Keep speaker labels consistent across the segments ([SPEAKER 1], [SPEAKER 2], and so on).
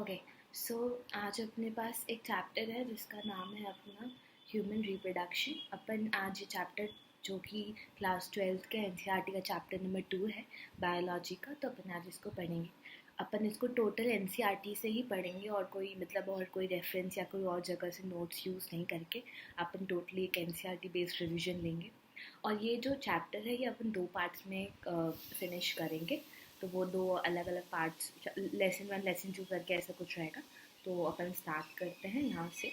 [SPEAKER 1] Okay, सो आज अपने पास एक चैप्टर है जिसका नाम है अपना ह्यूमन रिप्रोडक्शन। अपन आज ये चैप्टर जो कि क्लास 12th के एनसीईआरटी का चैप्टर नंबर 2 है बायोलॉजी का, तो अपन आज इसको पढ़ेंगे। अपन इसको टोटल एनसीईआरटी से ही पढ़ेंगे और कोई रेफरेंस या कोई और जगह से नोट्स यूज़ नहीं करके अपन टोटली एक एनसीईआरटी बेस्ड रिवीजन लेंगे। और ये जो चैप्टर है ये अपन 2 पार्ट्स में फिनिश करेंगे। तो वो 2 अलग अलग पार्ट्स, लेसन 1 लेसन 2 करके ऐसा कुछ रहेगा। तो अपन स्टार्ट करते हैं यहाँ से।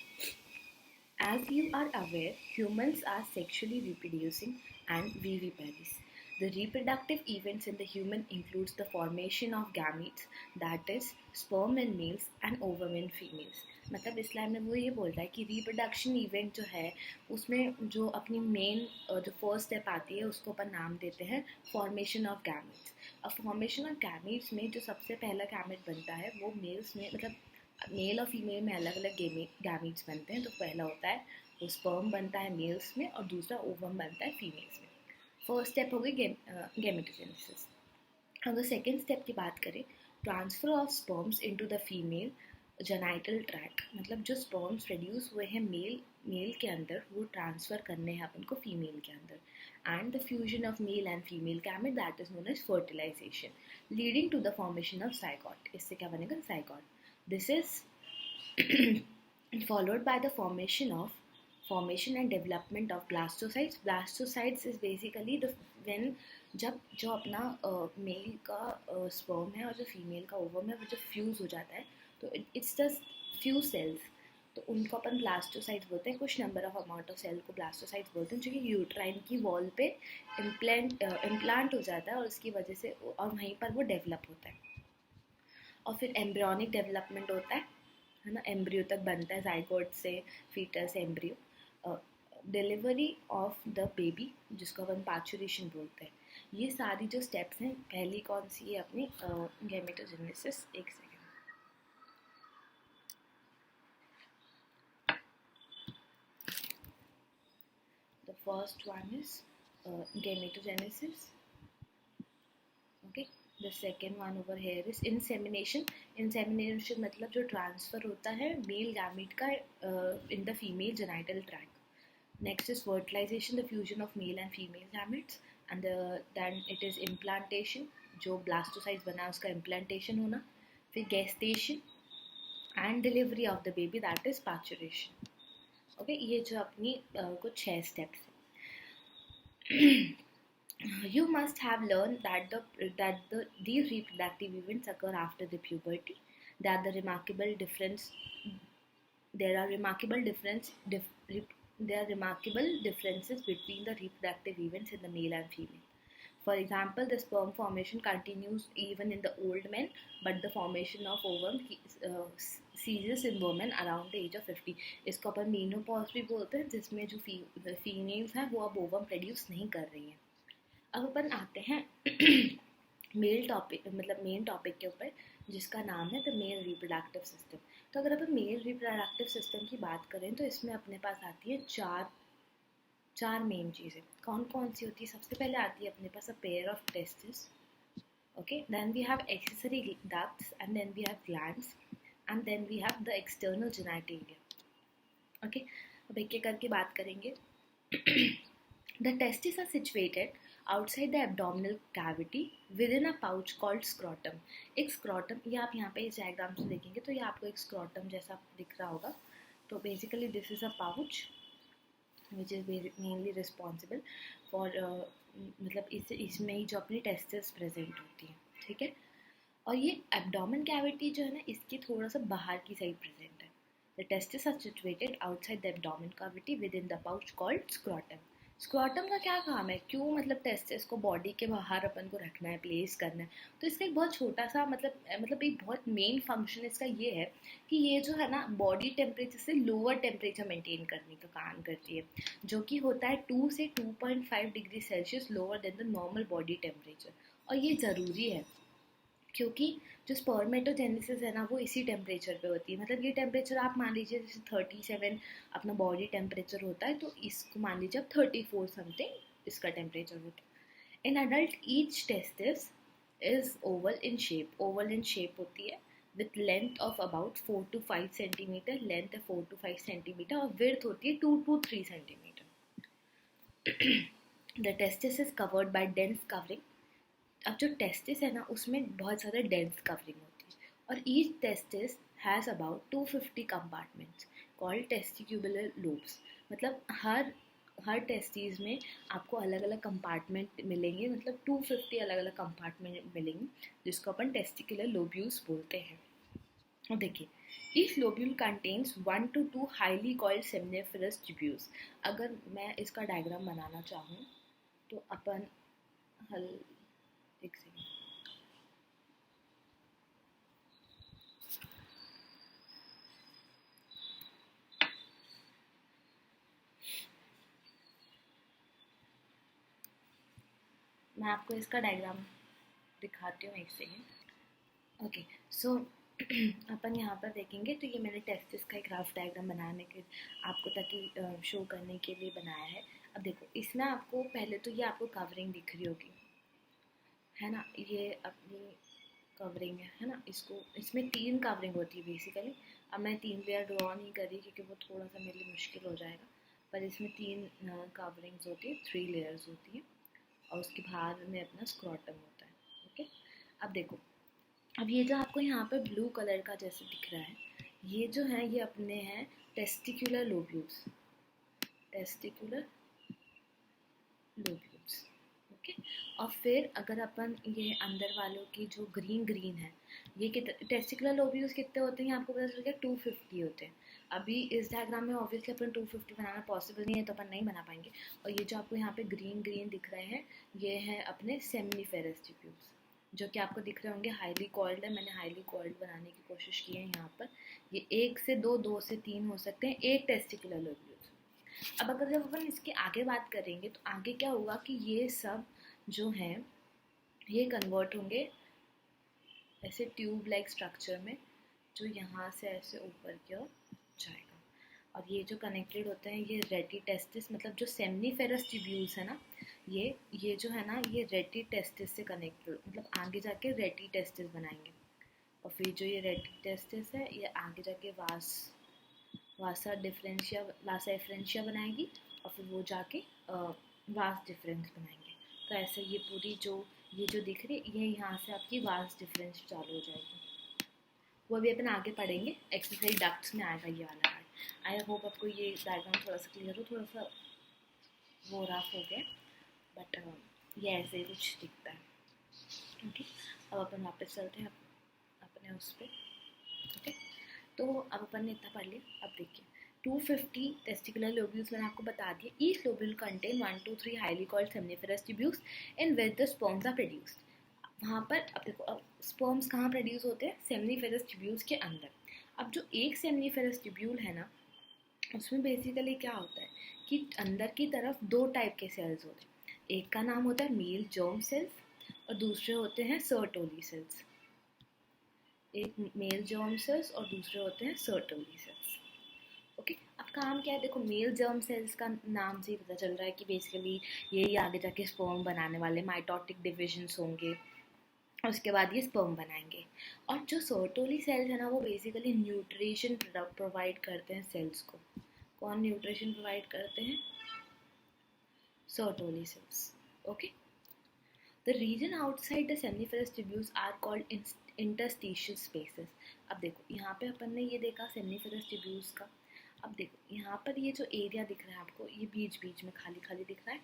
[SPEAKER 1] As you are aware, humans are sexually reproducing and viviparous. The reproductive events in the human includes the formation of gametes, that is, sperm in males and ovum in females. मतलब इस line में वो ये बोल रहा है कि reproduction event जो है उसमें जो अपनी मेन जो फर्स्ट स्टेप आती है उसको अपन नाम देते हैं फॉर्मेशन ऑफ गैमेट्स। अब फॉर्मेशन ऑफ गैमेट्स में जो सबसे पहला गैमेट बनता है वो मेल्स में, मतलब मेल और फीमेल में अलग अलग गैमीट्स बनते हैं। तो पहला होता है वो स्पर्म बनता है मेल्स में और दूसरा ओवम बनता है फीमेल्स में। फर्स्ट स्टेप हो गई गैमेटोजेनेसिस। अगर सेकेंड स्टेप की बात करें, transfer of sperms into the female genital tract, मतलब जो स्पर्म्स प्रोड्यूस हुए हैं मेल के अंदर वो ट्रांसफ़र करने हैं अपन को फीमेल के अंदर, and the fusion of male and female gamete that is known as fertilization leading to the formation of zygote. इससे क्या बनेगा? Zygote. This is followed by the formation and development of blastocytes. Blastocytes is basically the when जब जो अपना mail का sperm है और जो फीमेल का ओवम है वो जब फ्यूज़ हो जाता है तो इट्स द फ्यू सेल्स, तो उनको अपन ब्लास्टोसाइट्स बोलते हैं। कुछ number of amount of cell को ब्लास्टोसाइट्स बोलते हैं जो कि यूट्राइन की वॉल पे इम्प्लांट हो जाता है और उसकी वजह से और वहीं पर वो डेवलप होता है। और फिर एम्ब्रियोनिक डेवलपमेंट होता है ना, एम्ब्रियो तक बनता है जाइगोट से foetus embryo, delivery of the baby जिसको अपन पार्चुरेशन बोलते हैं। ये सारी जो स्टेप्स हैं, पहली कौन सी है अपनी गैमेटोजेनेसिस। एक second, the first one is gametogenesis. Okay, the second one over here is insemination. Insemination मतलब जो ट्रांसफ़र होता है मेल गैमेट का in the female genital tract. Next is fertilization, the fusion of male and female gametes, and then it is implantation, जो blastocysts बना है उसका implantation होना। फिर gestation and delivery of the baby that is parturition. Okay, ये जो अपनी कुछ 6 स्टेप्स हैं। You must have learned that these reproductive events occur after the puberty. That the remarkable difference there are remarkable difference dif, rep, there are remarkable differences between the reproductive events in the male and female. For example, the sperm formation continues even in the old men, but the formation of ovum ceases in women around the age of 50. इसको अपन menopause भी बोलते हैं, जिसमें जो females हैं वो अब ovum produce नहीं कर रही हैं। अब अपन आते हैं मेल टॉपिक, मतलब मेन टॉपिक के ऊपर, जिसका नाम है द मेल रिप्रोडक्टिव सिस्टम। तो अगर अपन मेल रिप्रोडक्टिव सिस्टम की बात करें तो इसमें अपने पास आती है चार मेन चीज़ें। कौन कौन सी होती है? सबसे पहले आती है अपने पास a pair of testis, okay, then we have accessory ducts, and then we have glands, and then we have the external genitalia. Okay, अब एक एक करके बात करेंगे। The testes are situated outside the abdominal cavity within a pouch called scrotum. एक scrotum, ये आप यहाँ पे इस डायग्राम से देखेंगे तो ये आपको एक scrotum जैसा दिख रहा होगा। तो basically this is a pouch which is mainly responsible for मतलब इसमें ही जो अपनी testes present होती है, ठीक है। और ये abdomen cavity जो है ना, इसके थोड़ा सा बाहर की साइड present है। The testes are situated outside the abdomen cavity within the pouch called scrotum. Scrotum का क्या काम है? क्यों मतलब टेस्टिस को बॉडी के बाहर अपन को रखना है, प्लेस करना है? तो इसका एक बहुत छोटा सा मतलब एक बहुत मेन फंक्शन इसका ये है कि ये जो है ना बॉडी टेम्परेचर से लोअर टेम्परेचर मेंटेन करने का काम करती है, जो कि होता है 2 से 2.5 degree Celsius lower than the normal body temperature. और ये ज़रूरी है क्योंकि जो स्पर्मेटोजेनेसिस है ना वो इसी टेम्परेचर पे होती है। मतलब ये टेम्परेचर आप मान लीजिए जैसे 37 अपना बॉडी टेम्परेचर होता है, तो इसको मान लीजिए अब 34 समथिंग इसका टेम्परेचर होता है। In adult each testis is oval in shape होती है। With length of about 4 to 5 centimetre, length है 4 to 5 सेंटीमीटर और विड्थ होती है 2 to 3 centimetre. The testis is covered bye dense covering. अब जो टेस्टिस है ना उसमें बहुत ज़्यादा डेंस कवरिंग होती है और each testis has about 250 compartments called testicular lobes. मतलब हर टेस्टीज में आपको अलग अलग कंपार्टमेंट मिलेंगे, मतलब 250 अलग अलग कंपार्टमेंट मिलेंगे जिसको अपन टेस्टिकुलर लोब्यूल्स बोलते हैं. और देखिए each lobule contains 1 to 2 highly coiled seminiferous tubules. अगर मैं इसका डायग्राम बनाना चाहूँ तो अपन एक सेकेंड. मैं आपको इसका डायग्राम दिखाती हूँ, एक सेकेंड. ओके सो अपन यहाँ पर देखेंगे तो ये मैंने टेस्टिस का एक रफ डायग्राम बनाने के आपको ताकि शो करने के लिए बनाया है. अब देखो इसमें आपको पहले तो ये आपको कवरिंग दिख रही होगी, है ना, ये अपनी कवरिंग है ना. इसमें 3 कवरिंग होती है बेसिकली. अब मैं 3 लेयर ड्रॉ नहीं कर रही क्योंकि वो थोड़ा सा मेरे लिए मुश्किल हो जाएगा, पर इसमें 3 कवरिंग्स होती है, 3 लेयर्स होती है और उसके बाहर में अपना स्क्रॉटम होता है. ओके अब देखो, अब ये जो आपको यहाँ पे ब्लू कलर का जैसे दिख रहा है, ये जो है ये अपने हैं testicular lobules. Testicular lobules. Okay और फिर अगर अपन ये अंदर वालों की जो ग्रीन है, ये कितने टेस्टिकुलर लोब्यूल्स कितने होते हैं आपको पता चल गया, 250 होते हैं. अभी इस डायग्राम में ऑब्वियसली अपन 250 बनाना पॉसिबल नहीं है तो अपन नहीं बना पाएंगे. और ये जो आपको यहाँ पे ग्रीन दिख रहे हैं ये हैं अपने सेमिनिफेरस ट्यूब्यूल्स जो कि आपको दिख रहे होंगे हाईली कॉइल्ड है. मैंने हाईली कॉइल्ड बनाने की कोशिश की है यहाँ पर. ये 1 से 2, 2 से 3 हो सकते हैं एक टेस्टिकुलर लोब्यूल्स. अब अगर जब अपन इसके आगे बात करेंगे तो आगे क्या होगा कि ये सब जो हैं ये कन्वर्ट होंगे ऐसे ट्यूब लाइक स्ट्रक्चर में जो यहाँ से ऐसे ऊपर की ओर जाएगा. और ये जो कनेक्टेड होते हैं ये रेटी टेस्टिस, मतलब जो सेमिनिफेरस ट्यूब्यूल्स है ना ये जो है ना ये रेटी टेस्टिस से कनेक्टेड, मतलब आगे जाके रेटी टेस्टिस बनाएंगे. और फिर जो ये रेटी टेस्टिस है ये आगे जाके वासा एफरेंशिया बनाएगी और फिर वो जाके वास डिफरेंस बनाएंगे. तो ऐसे ये पूरी ये जो दिख रही है ये यहाँ से आपकी वास डिफरेंस चालू हो जाएगी. वो भी अपन आगे पढ़ेंगे, एक्सरसाइज डक्ट्स में आएगा ये वाला. आई होप आपको ये डायग्राम थोड़ा सा क्लियर हो, थोड़ा सा वो रफ हो गया बट ये ऐसे ही कुछ दिखता है. ओके अब अपन वापस चलते हैं अपने उस पर. ओके तो अब अपन ने इतना पढ़ लिया. अब देखिए 250 टेस्टिकुलर लोब्यूल्स मैंने आपको बता दिया. Each lobule contain 1 to 3 highly coiled seminiferous tubules in which the sperms are produced. वहाँ पर अब देखो अब स्पर्म्स कहाँ प्रोड्यूस होते हैं, सेमिनिफेरस ट्यूब्यूल्स के अंदर. अब जो एक सेमिनिफेरस ट्यूब्यूल है ना उसमें बेसिकली क्या होता है कि अंदर की तरफ 2 टाइप के सेल्स होते हैं. एक का नाम होता है मेल जर्म सेल्स और दूसरे होते हैं सर्टोली सेल्स. एक मेल जर्म सेल्स और दूसरे होते हैं सर्टोली सेल्स. ओके अब काम क्या है, देखो मेल जर्म सेल्स का नाम से ही पता चल रहा है कि बेसिकली यही आगे जाके स्पर्म बनाने वाले माइटोटिक डिविजन्स होंगे और उसके बाद ये स्पर्म बनाएंगे. और जो सर्टोली सेल्स है ना वो बेसिकली न्यूट्रिशन प्रोवाइड करते हैं सेल्स को. कौन न्यूट्रिशन प्रोवाइड करते हैं, Sertoli cells. Okay the region outside the seminiferous tubules are called interstitial spaces. अब देखो यहाँ पे अपन ने ये देखा सेमिनिफेरस ट्यूब्यूल्स का. अब देखो यहाँ पर ये जो एरिया दिख रहा है आपको ये बीच बीच में खाली खाली दिख रहा है,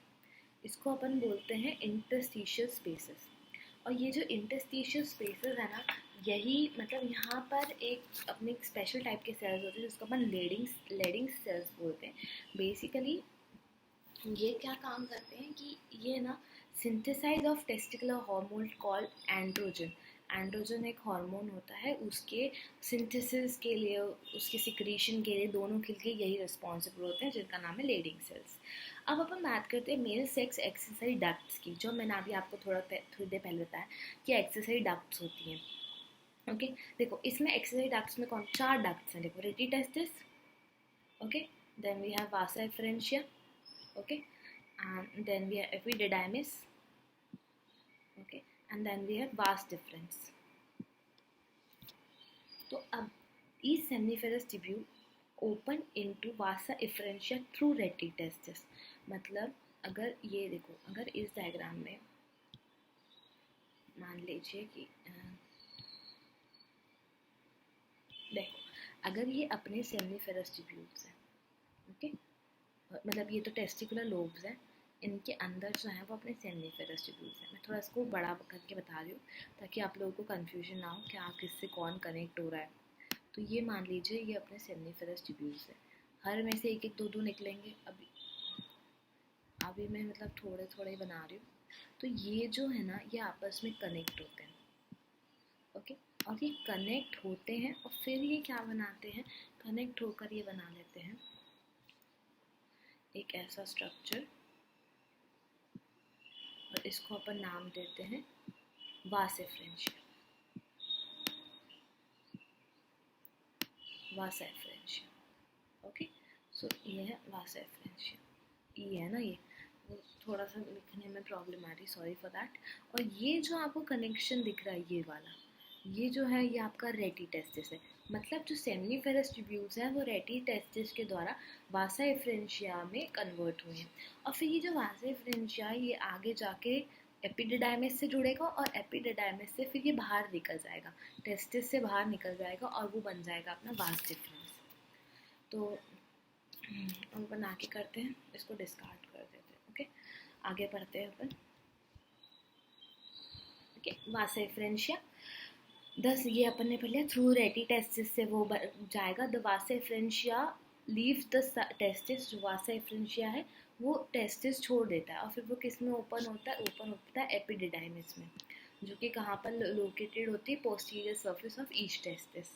[SPEAKER 1] इसको अपन बोलते हैं इंटरस्टिशियल स्पेसेस. और ये जो इंटरस्टिशियल स्पेसेस है ना यही मतलब यहाँ पर एक अपने स्पेशल टाइप के सेल्स होते हैं जिसको अपन लेडिंग सेल्स बोलते हैं. बेसिकली ये क्या काम करते हैं कि ये ना synthesise of testicular hormone called androgen. Androgen एक हार्मोन होता है, उसके सिंथेसिस के लिए उसके सिक्रीशन के लिए दोनों के लिए यही रिस्पॉन्सिबल होते हैं जिनका नाम है लेडिंग सेल्स. अब अपन बात करते हैं मेल सेक्स एक्सरसाइज डक्ट्स की, जो मैंने अभी आपको थोड़ी देर पहले बताया कि एक्सरसाइज डक्ट्स होती हैं. ओके देखो इसमें एक्सरसाइज डक्ट्स में कौन 4 डक्ट्स हैं. देखो rete testis, okay then we have vasa efferentia, okay and then we have epididymis, okay and then we have vas deferens. तो अब each seminiferous tubule open into vasa efferentia through reti testis. मतलब अगर ये देखो, अगर इस diagram में मान लीजिए कि देखो, अगर ये अपने सेमिनिफेरस ट्यूब्यूल्स हैं, ओके, मतलब ये तो टेस्टिकुलर लोब्स हैं, इनके अंदर जो है वो अपने सेमिनिफेरस ट्यूब्यूल्स हैं. मैं थोड़ा इसको बड़ा करके बता रही हूँ ताकि आप लोगों को कन्फ्यूजन ना हो क्या किससे कौन कनेक्ट हो रहा है. तो ये मान लीजिए ये अपने सेमिनिफेरस ट्यूब्यूल्स है, हर में से एक एक दो दो निकलेंगे. अभी मैं मतलब थोड़े थोड़े बना रही हूँ. तो ये जो है ना, ये आपस में कनेक्ट होते हैं, ओके. और ये कनेक्ट होते हैं और फिर ये क्या बनाते हैं, कनेक्ट होकर ये बना लेते हैं एक ऐसा स्ट्रक्चर, और इसको अपन नाम देते हैं वास एफरेंशिया. वास एफरेंशिया, ओके. सो ये है वास एफरेंशिया. ये है ना, ये वो थोड़ा सा लिखने में प्रॉब्लम आ रही, सॉरी फॉर दैट. और ये जो आपको कनेक्शन दिख रहा है ये वाला, ये जो है ये आपका रेटी टेस्टिस है. मतलब जो सेमिनिफेरस ट्यूब्यूल्स हैं वो रेटी टेस्टिस के द्वारा वासा एफरेंशिया में कन्वर्ट हुए हैं. और फिर ये जो वासा एफरेंशिया ये आगे जाके एपिडिडाइमिस से जुड़ेगा, और एपिडिडाइमिस से फिर ये बाहर निकल जाएगा, टेस्टिस से बाहर निकल जाएगा, और वो बन जाएगा अपना वास डिफरेंस. तो हम अपन आगे करते हैं, इसको डिस्कार्ड कर देते हैं, ओके. आगे पढ़ते हैं अपन, ओके. वासा एफरेंशिया, दस ये अपन ने पढ़ लिया थ्रू रेटी टेस्टिस से वो जाएगा. The Vasa efferentia leaves the testis. जो वासा एफरेंशिया है वो टेस्टिस छोड़ देता है, और फिर वो किस में ओपन होता है, ओपन होता है एपिडिडाइमिस में, जो कि कहाँ पर लोकेटेड होती है, posterior surface of each testis,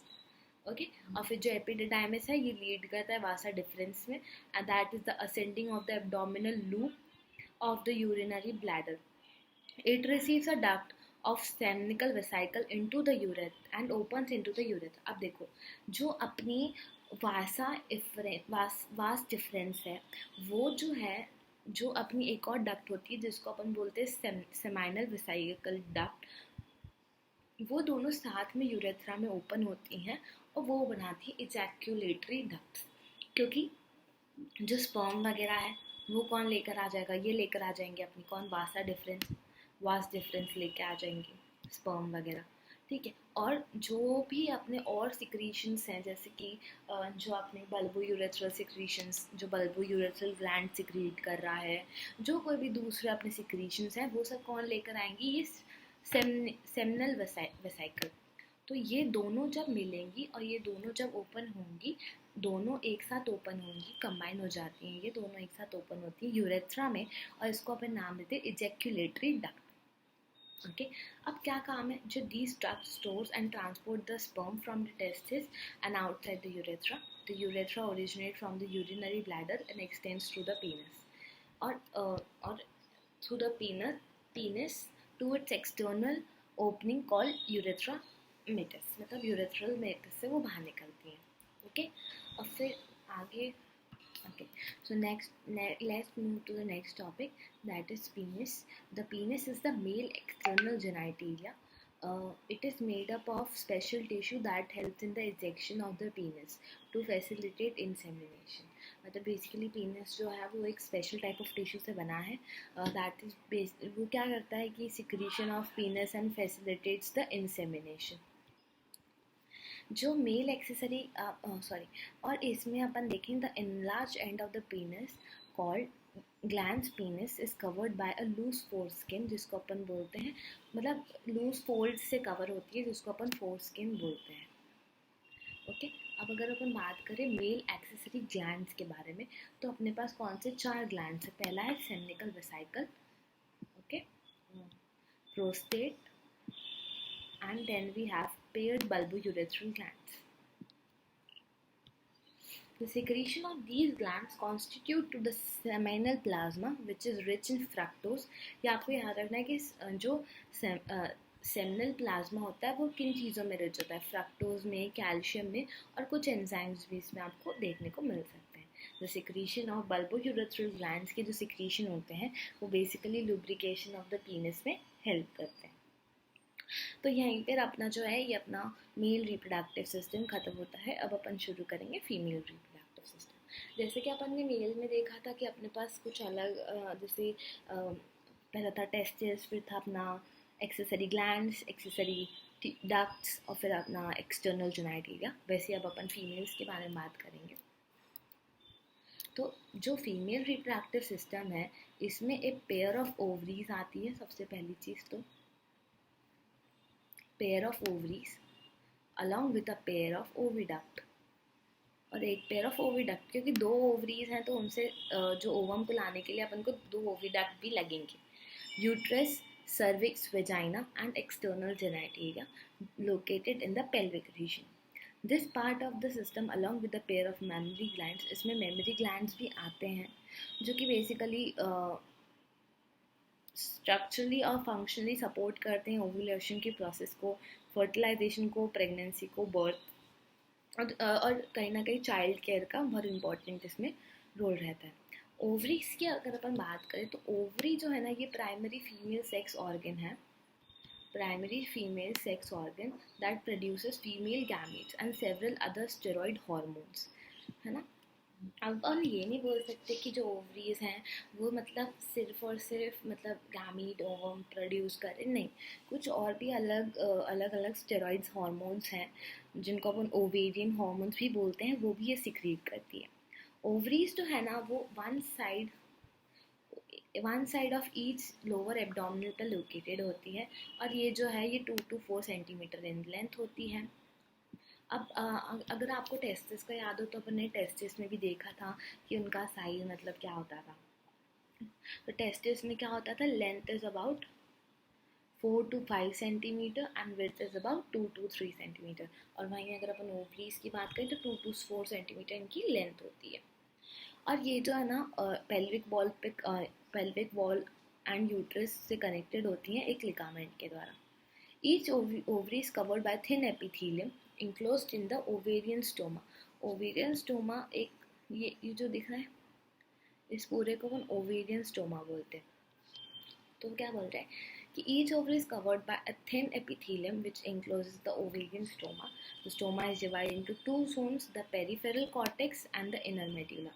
[SPEAKER 1] okay. और फिर जो एपिडिडाइमिस है ये लीड करता है वासा डिफरेंस में, and that is the ascending of the abdominal loop of the urinary bladder. It receives a duct of seminal vesicle into the urethra and opens into the urethra. अब देखो, जो अपनी vas deferens है वो जो है, जो अपनी एक और डक्ट होती है जिसको अपन बोलते हैं सेमाइनल वेसाइकल डक्ट, वो दोनों साथ में यूरेथ्रा में ओपन होती हैं और वो बनाती है इजैक्यूलेटरी डक्ट्स. क्योंकि जो स्पर्म वगैरह है वो कौन लेकर आ जाएगा, ये लेकर आ जाएंगे अपनी कौन, वास डिफरेंस लेके आ जाएंगे स्पर्म वगैरह, ठीक है. और जो भी अपने और सिक्रीशंस हैं, जैसे कि जो अपने बल्बो यूरेथ्रल सिक्रीशंस, जो बल्बो यूरेथ्रल ग्लैंड सिक्रीट कर रहा है, जो कोई भी दूसरे अपने सिक्रीशंस हैं, वो सब कौन लेकर आएंगी, ये सेमिनल वेसाइकल. तो ये दोनों जब मिलेंगी और ये दोनों जब ओपन होंगी, दोनों एक साथ ओपन होंगी, कंबाइन हो जाती हैं, ये दोनों एक साथ ओपन होती हैं यूरेथ्रा में, और इसको अपन नाम देते हैं इजैक्यूलेटरी डक्ट, ओके. अब क्या काम है, जो these duct stores and transport the sperm from the testis and outside the urethra. The urethra originate from the urinary bladder and extends through the penis, और through the penis to its external opening called urethra meatus. मतलब urethral meatus से वो बाहर निकलती हैं, okay. और फिर आगे, okay, so let's move to the next topic, that is penis. The penis is the male external genitalia. It is made up of special tissue that helps in the ejection of the penis to facilitate insemination. मतलब basically penis जो है वो एक special type of tissue से बना है, that is वो क्या करता है कि secretion of penis and facilitates the insemination. जो मेल एक्सेसरी और इसमें अपन देखें the enlarge end of the penis called glans penis is covered by a loose foreskin, जिसको अपन बोलते हैं, मतलब लूज फोल्ड से कवर होती है, जिसको अपन फोर स्किन बोलते हैं, ओके. अब अगर अपन बात करें मेल एक्सेसरी ग्लैंड्स के बारे में, तो अपने पास कौन से 4 ग्लैंड्स है. पहला है seminal vesicle, okay, prostate, and then we have paired bulbourethral glands. The secretion of these glands constitute to the seminal plasma, which is rich in fructose. ये आपको याद रखना है कि जो सेमिनल प्लाज्मा होता है वो किन चीज़ों में रिच होता है, फ्रक्टोज में, कैल्शियम में, और कुछ एंजाइम्स भी इसमें आपको देखने को मिल सकते हैं. The secretion of bulbourethral glands के जो सिक्रीशन होते हैं वो basically lubrication of the penis में हेल्प करते हैं. तो यहीं पर अपना जो है ये अपना मेल रिप्रोडक्टिव सिस्टम खत्म होता है। अब अपन शुरू करेंगे फीमेल रिप्रोडक्टिव सिस्टम। जैसे कि अपन ने मेल में देखा था कि अपने पास कुछ अलग जैसे पहला था टेस्टिस, फिर था अपना एक्सेसरी ग्लैंड्स, एक्सेसरी डक्ट्स और फिर अपना एक्सटर्नल जेनिटलिया। वैसे अब अपन फीमेल्स के बारे में बात करेंगे। तो जो फीमेल रिप्रोडक्टिव सिस्टम है इसमें एक पेयर ऑफ ओवरीज आती है। सबसे पहली चीज़ तो pair of ovaries along with a pair of oviduct, और एक पेयर ऑफ ओविडक्ट, क्योंकि दो ओवरीज हैं तो उनसे जो ओवम को लाने के लिए अपन को दो ओविडक्ट भी लगेंगे। Uterus, cervix, vagina and external genitalia located in the pelvic region. This part of the system along with the pair of mammary glands, इसमें mammary glands भी आते हैं जो कि बेसिकली स्ट्रक्चरली और फंक्शनली सपोर्ट करते हैं ओव्यूलेशन की प्रोसेस को, फर्टिलाइजेशन को, प्रेगनेंसी को, बर्थ और कहीं ना कहीं चाइल्ड केयर का बहुत इंपॉर्टेंट इसमें रोल रहता है। ओवरीज की अगर अपन बात करें तो ओवरी जो है ना ये प्राइमरी फीमेल सेक्स ऑर्गन है, primary female sex organ that produces female gametes and several other steroid hormones, है ना। अब हम ये नहीं बोल सकते कि जो ओवरीज हैं वो मतलब सिर्फ और सिर्फ मतलब गैमीट ओवम प्रोड्यूस करें, नहीं, कुछ और भी अलग अलग अलग स्टेरॉइड्स हार्मोन्स हैं जिनको अपन ओवेरियन हार्मोन्स भी बोलते हैं, वो भी ये सिक्रीट करती है। ओवरीज जो है ना वो one side of each lower abdominal पर लोकेटेड होती है, और ये जो है ये 2 to 4 सेंटीमीटर इन लेंथ होती है। अब अगर आपको टेस्टिस का याद हो तो अपन ने टेस्टिस में भी देखा था कि उनका साइज मतलब क्या होता था। तो टेस्टिस में क्या होता था, length is about 4 to 5 centimetre and width is about 2 to 3 centimetre, और वहीं अगर अपन ओवरीज की बात करें तो 2 to 4 सेंटीमीटर इनकी लेंथ होती है। और ये जो है ना पेल्विक वॉल एंड यूट्रस से कनेक्टेड होती हैं एक लिगामेंट के द्वारा। Each ovary is covered bye thin epithelium enclosed in the ovarian stoma. ovarian stoma एक ये जो दिख रहा है इस पूरे को हम ovarian stoma बोलते हैं। तो क्या बोल रहे हैं कि each ovary is covered by a thin epithelium which encloses the ovarian stoma. The stoma is divided into two zones, the peripheral cortex and the inner medulla.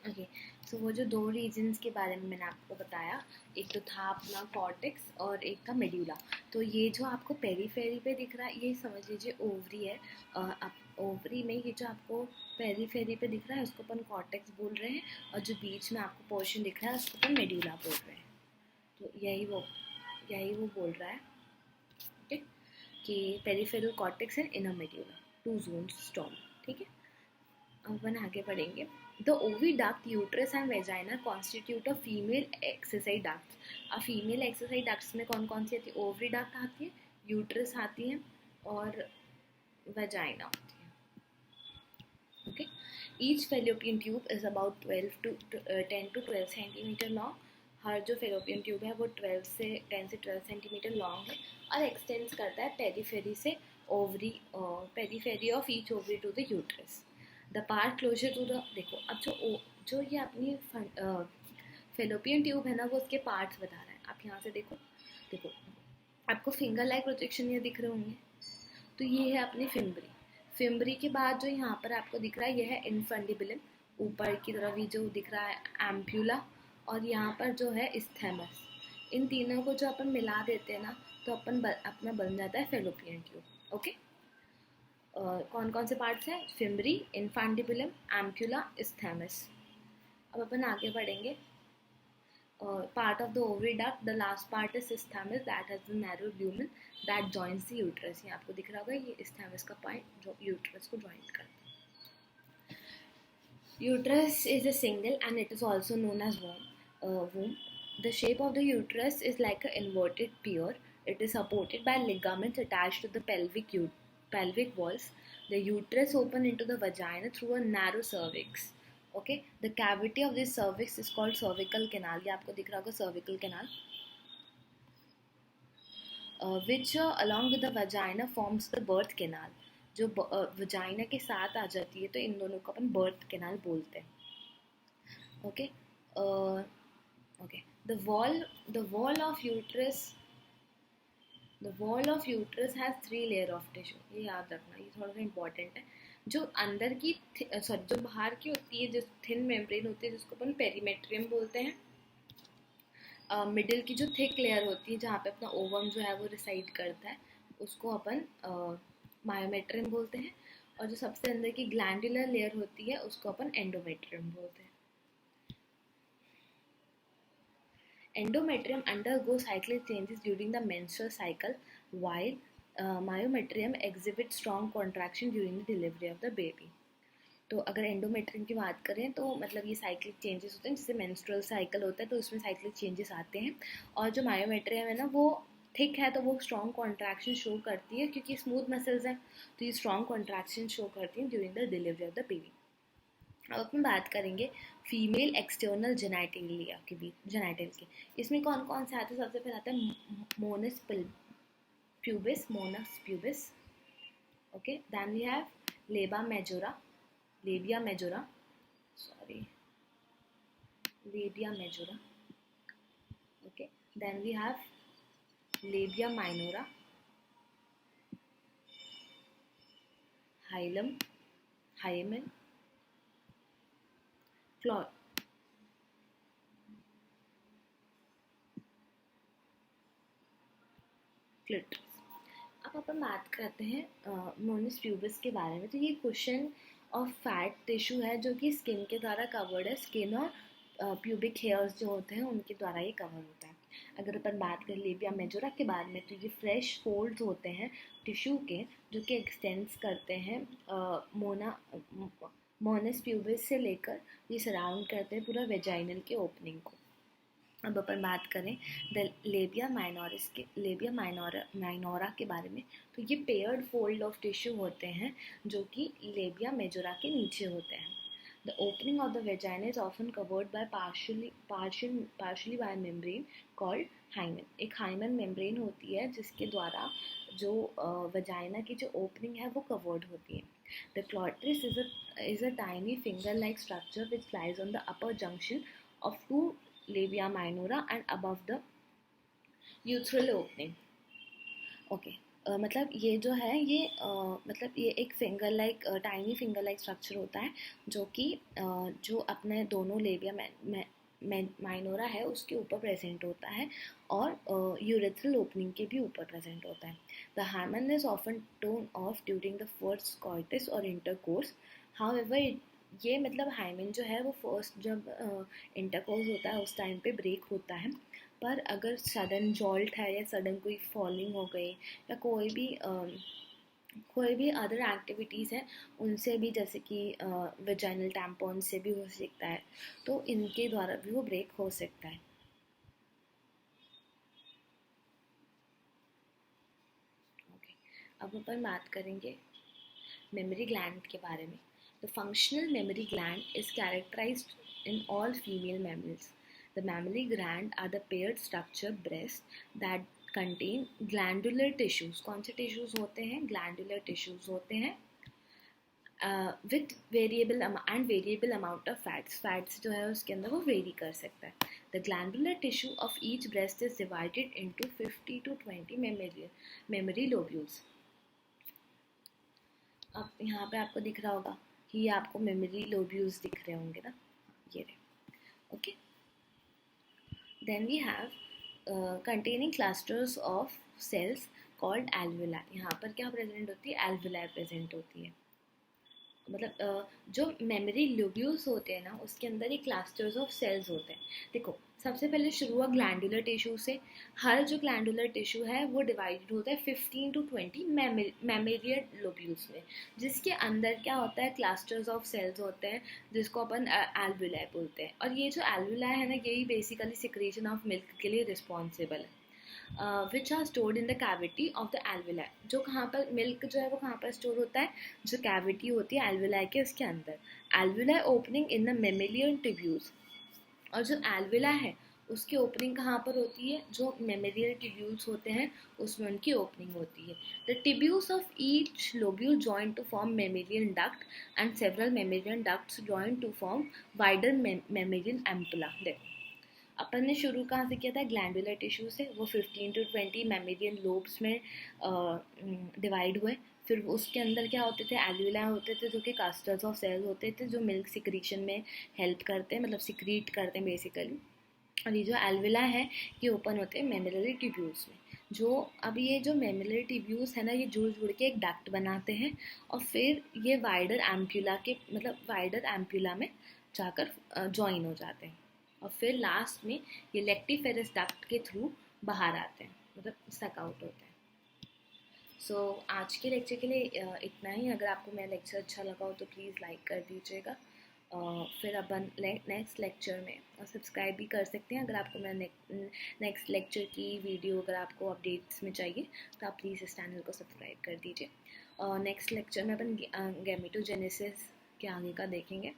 [SPEAKER 1] Okay, so वो जो दो रीजन्स के बारे में मैंने आपको बताया, एक तो था अपना कॉर्टेक्स और एक था मेड्यूला। तो ये जो आपको पेरीफेरी पे दिख रहा है ये समझ लीजिए ओवरी है। ओवरी में ये जो आपको पेरीफेरी पे दिख रहा है उसको अपन कॉर्टेक्स बोल रहे हैं, और जो बीच में आपको पोर्शन दिख रहा है उसको अपन मेड्यूला बोल रहे हैं। तो यही वो बोल रहा है, ठीक है, कि peripheral cortex and inner medulla, two zones स्टॉम, ठीक है। अब अपन आगे बढ़ेंगे। The oviduct, uterus and vagina constitute a female exercise duct. अब फीमेल एक्सरसाइज डक्ट्स में कौन कौन सी आती है, ओविडक्ट आती है, यूट्रस आती है और वेजाइना आती है। Okay, each fallopian tube is about 10 to 12 centimetre long. हर जो फेलोपियन ट्यूब है वो 10 से 12 सेंटीमीटर लॉन्ग है और एक्सटेंड्स करता है पेरीफेरी से ovary, periphery of each ovary to the uterus. The part closer to the, देखो अब जो ये अपनी फेलोपियन ट्यूब है ना वो उसके पार्ट्स बता रहा है। आप यहाँ से देखो आपको फिंगर लाइक प्रोजेक्शन ये दिख रहे होंगे, तो ये है अपनी फिम्बरी। फिम्बरी के बाद जो यहाँ पर आपको दिख रहा है ये है इनफंडिबुलम, ऊपर की तरफ ये जो दिख रहा है एम्प्यूला, और यहाँ पर जो है इस्थेमस। इन तीनों को जो अपन मिला देते हैं ना तो अपना बन जाता है फेलोपियन ट्यूब। ओके, कौन कौन से पार्ट्स हैं, फिम्बरी, इनफैंडिबुलम, एम्प्यूला, इस्थेमस। अब अपन आगे बढ़ेंगे। Part of the oviduct, the last part is isthmus that has the narrow lumen that joints the uterus. ये आपको दिख रहा होगा, ये इस्थेमस का पॉइंट जो यूट्रस को जॉइंट करता है। Uterus is a single and it is also known as womb. The shape of the uterus is like an inverted pear. It is supported by ligaments attached to the pelvic walls. The uterus open into the vagina through a narrow cervix. Okay, the cavity of this cervix is called cervical canal. ये आपको दिख रहा होगा cervical canal, which along with the vagina forms the birth canal. जो vagina के साथ आ जाती है तो इन दोनों को अपन birth canal बोलते हैं। Okay okay the wall of uterus the wall of uterus has 3 layer of tissue. ये याद रखना, ये थोड़ा सा इंपॉर्टेंट है. जो अंदर की सॉरी जो बाहर की होती है, जो थिन मेम्ब्रेन होती है जिसको अपन पेरीमेट्रियम बोलते हैं. मिडिल की जो थिक लेयर होती है जहाँ पे अपना ओवम जो है वो रिसाइड करता है, उसको अपन मायोमेट्रियम बोलते हैं. और जो सबसे अंदर की ग्लैंडुलर लेयर होती है उसको अपन एंडोमेट्रियम बोलते हैं. Endometrium undergoes cyclic changes during the menstrual cycle, while myometrium exhibits strong contraction during the delivery of the baby. तो अगर एंडोमेट्रियम की बात करें तो मतलब ये साइक्लिक चेंजेस होते हैं, जैसे मेंस्ट्रुअल साइकिल होता है तो उसमें साइक्लिक चेंजेस आते हैं. और जो मायोमेट्रियम है ना वो थिक है तो वो स्ट्रॉन्ग कॉन्ट्रैक्शन शो करती है क्योंकि स्मूथ मसल्स हैं, तो ये स्ट्रॉन्ग कॉन्ट्रैक्शन शो करती हैं during the delivery of the baby. अब अपन बात करेंगे फीमेल एक्सटर्नल जेनाइटेलिया के बीच जेनाइटल की. इसमें कौन कौन से आते हैं? सबसे पहले आता है mons pubis. Okay, then we have labia majora. Okay, then we have labia minora, hymen, clitoris. अब अपन बात करते हैं मोनस प्यूबिस के बारे में. तो ये क्वेश्चन ऑफ फैट टिश्यू है जो कि स्किन के द्वारा कवर्ड है. स्किन और प्यूबिक हेयर्स जो होते हैं उनके द्वारा ये कवर होता है. अगर अपन बात करें लेबिया मेजोरा के बारे में तो ये फ्रेश फोल्ड्स होते हैं टिश्यू के जो कि एक्सटेंड्स करते हैं मोनस प्यूबिस से लेकर ये सराउंड करते हैं पूरा वेजाइनल के ओपनिंग को. अब अपन बात करें द लेबिया माइनोरा के बारे में तो ये पेयर्ड फोल्ड ऑफ टिश्यू होते हैं जो कि लेबिया मेजोरा के नीचे होते हैं. The opening of the vagina is often covered by partially bye membrane called hymen. एक हाइमेन मेम्ब्रेन होती है जिसके द्वारा जो वेजाइना की जो ओपनिंग है वो कवर्ड होती है. The clitoris is a tiny finger like structure which lies on the upper junction of two labia minora and above the urethral opening. Okay, मतलब ये जो है ये मतलब ये एक टाइनी फिंगर लाइक स्ट्रक्चर होता है जो कि जो अपने दोनों लेबिया माइनोरा है उसके ऊपर प्रेजेंट होता है और यूरेथ्रल ओपनिंग के भी ऊपर प्रेजेंट होता है. The hymen is often torn off during the first coitus और इंटरकोर्स. हाउएवर ये मतलब हाइमेन जो है वो फर्स्ट जब इंटरकोर्स होता है उस टाइम पे ब्रेक होता है. पर अगर सडन जॉल्ट है या सडन कोई फॉलिंग हो गई या कोई भी अदर एक्टिविटीज़ हैं उनसे भी, जैसे कि वेजाइनल टैम्पॉन से भी हो सकता है, तो इनके द्वारा भी वो ब्रेक हो सकता है. ओके, अब अपन बात करेंगे मेमोरी ग्लैंड के बारे में. The functional mammary gland is characterized in all female mammals. The mammary gland are the paired structure breast that contain glandular tissues. कौन से tissues होते हैं? Glandular tissues होते हैं. With variable amount of fats. Fats जो है उसके अंदर वो vary कर सकता है. The glandular tissue of each breast is divided into 50 to 20 mammary lobules. अब यहाँ पे आपको दिख रहा होगा कि ये आपको मेमोरी लोब्यूल्स दिख रहे होंगे ना, ये रहे. Okay, then we have containing clusters of cells called alveoli. यहाँ पर क्या प्रेजेंट होती है? एल्वुलाई प्रेजेंट होती है. मतलब जो मेमोरी लोब्यूल्स होते हैं ना उसके अंदर ये क्लस्टर्स ऑफ सेल्स होते हैं. देखो, सबसे पहले शुरू हुआ ग्लैंडुलर टिश्यू से. हर जो ग्लैंडुलर टिश्यू है वो डिवाइडेड होता है 15 to 20 मैमेरियल लोब्यूल्स में, जिसके अंदर क्या होता है? क्लस्टर्स ऑफ सेल्स होते हैं जिसको अपन एल्वुलाई बोलते हैं. और ये जो एल्वुलाई है ना यही बेसिकली सिक्रेशन ऑफ मिल्क के लिए रिस्पॉन्सिबल है. Which are stored in the cavity of the alveoli. जो कहाँ पर मिल्क जो है वो कहाँ पर स्टोर होता है? जो कैविटी होती है एल्वुलाई के उसके अंदर. Alveoli opening in the mammalian tubules. और जो एल्वुलाई है उसकी ओपनिंग कहाँ पर होती है, जो मेमोरियल ट्यूब्यूल्स होते हैं उसमें उनकी ओपनिंग होती है. The tubules of each lobule join to form memorial duct and several memorial ducts join to form wider memorial ampulla. देखो अपन ने शुरू कहाँ से किया था, ग्लैंडुलर टिश्यू से. वो 15 to 20 मेमोरियल लोब्स में डिवाइड हुए. फिर उसके अंदर क्या होते थे, एल्विला होते थे जो कि कास्टर्स ऑफ सेल्स होते थे जो मिल्क सिक्रीशन में हेल्प करते हैं, मतलब सिक्रीट करते हैं बेसिकली. और ये जो एल्विला है ये ओपन होते हैं मेमोरियल ट्यूब्यूल्स में. जो अब ये जो मेमोरियल ट्यूब्यूल्स है ना, ये जुड़ जुड़ के एक डक्ट बनाते हैं और फिर ये वाइडर एम्प्यूला के, मतलब वाइडर एम्प्यूला में जाकर ज्वाइन हो जाते हैं. और फिर लास्ट में ये लेक्टिफेरस डक्ट के थ्रू बाहर आते हैं, मतलब सक आउट होते हैं. सो आज के लेक्चर के लिए इतना ही. अगर आपको मेरा लेक्चर अच्छा लगा हो तो प्लीज़ लाइक कर दीजिएगा. फिर अपन नेक्स्ट लेक्चर में सब्सक्राइब भी कर सकते हैं. अगर आपको मेरा नेक्स्ट लेक्चर की वीडियो अगर आपको अपडेट्स में चाहिए तो आप प्लीज़ इस चैनल को सब्सक्राइब कर दीजिए. नेक्स्ट लेक्चर में अपन गैमेटोजेनेसिस के आगे का देखेंगे.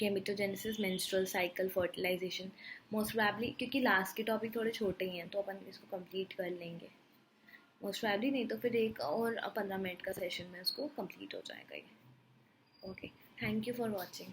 [SPEAKER 1] Gametogenesis, menstrual cycle, fertilisation, most probably क्योंकि लास्ट के टॉपिक थोड़े छोटे ही हैं तो अपन इसको कंप्लीट कर लेंगे. मोस्ट प्रोबेबली नहीं तो फिर एक और 15 मिनट का सेशन में उसको कंप्लीट हो जाएगा ये. Okay, thank you for watching.